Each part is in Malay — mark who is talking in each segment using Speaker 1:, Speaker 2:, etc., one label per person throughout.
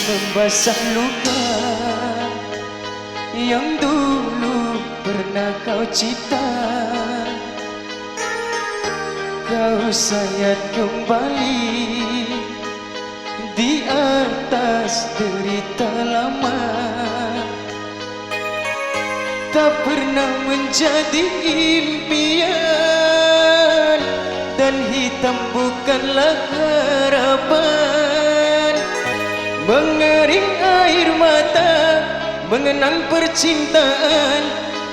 Speaker 1: membasah luka yang dulu pernah kau cipta. Kau sayat kembali di atas derita lama. Tak pernah menjadi impian dan hitam bukanlah harapan. Mengering air mata mengenang percintaan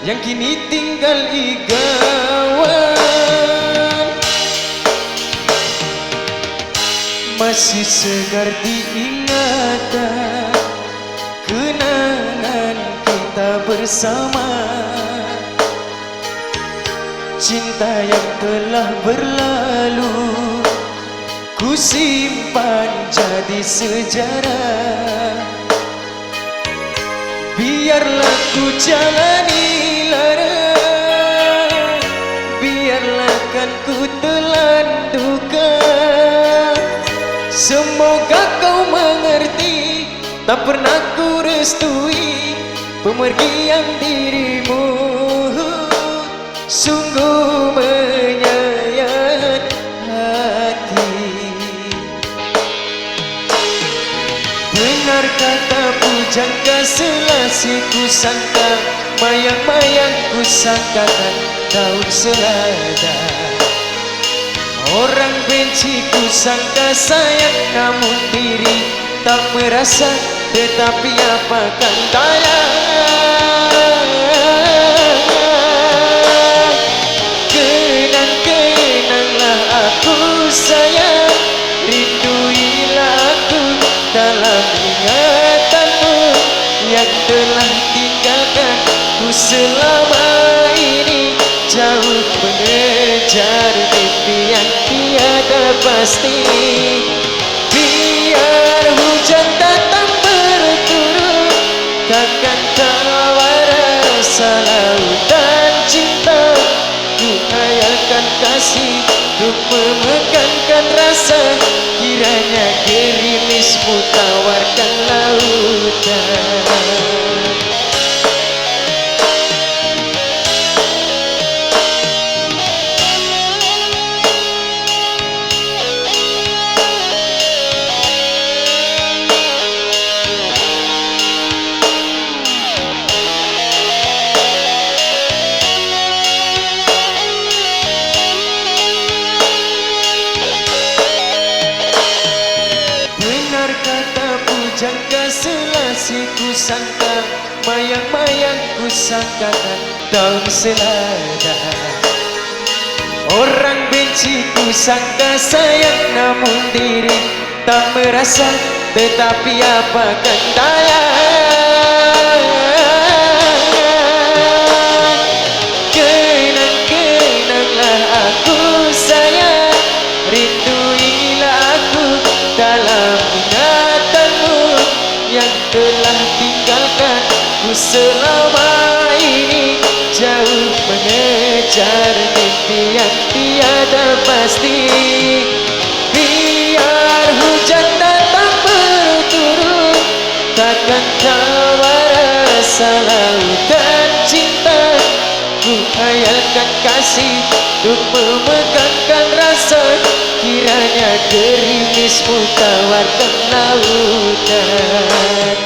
Speaker 1: yang kini tinggal igawan. Masih segar diingatan kenangan kita bersama. Cinta yang telah berlalu ku simpan jadi sejarah. Biarlah ku jalani lara, biarlah kan ku telan duka. Semoga kau mengerti, tak pernah ku restui pemergian dirimu. Sungguh menyayat hati. Benar kata pujangga selasi ku sangka, mayang-mayang ku sangkakan daun selada. Orang benci ku sangka sayang, namun diri tak merasa. Tetapi apakan daya, kenang-kenanglah aku sayang. Rinduilah aku dalam ingatanmu yang telah tinggalkan ku selama ini. Jauh mengejar mimpi yang tiada pasti. Biar hujan datang berturut, takkan tawar rasa lautan cinta. Ku hayalkan kasih untuk memegangkan rasa. Kiranya gerimismu tawarkan lautan. Jangka selasi ku sangka, mayang-mayang ku sangkakan daun selada. Orang benci ku sangka sayang, namun diri tak merasa. Tetapi apakan daya, kenang-kenanglah aku sayang. Rinduilah aku dalam ingatanmu yang telah tinggalkan ku selama ini. Jauh mengejar mimpi yang tiada pasti. Biar hujan datang berturut, takkan tawar rasa lautan cinta. Ku hayalkan kasih untuk memegangkan rasa. Kiranya gerimismu tawarkan lautan.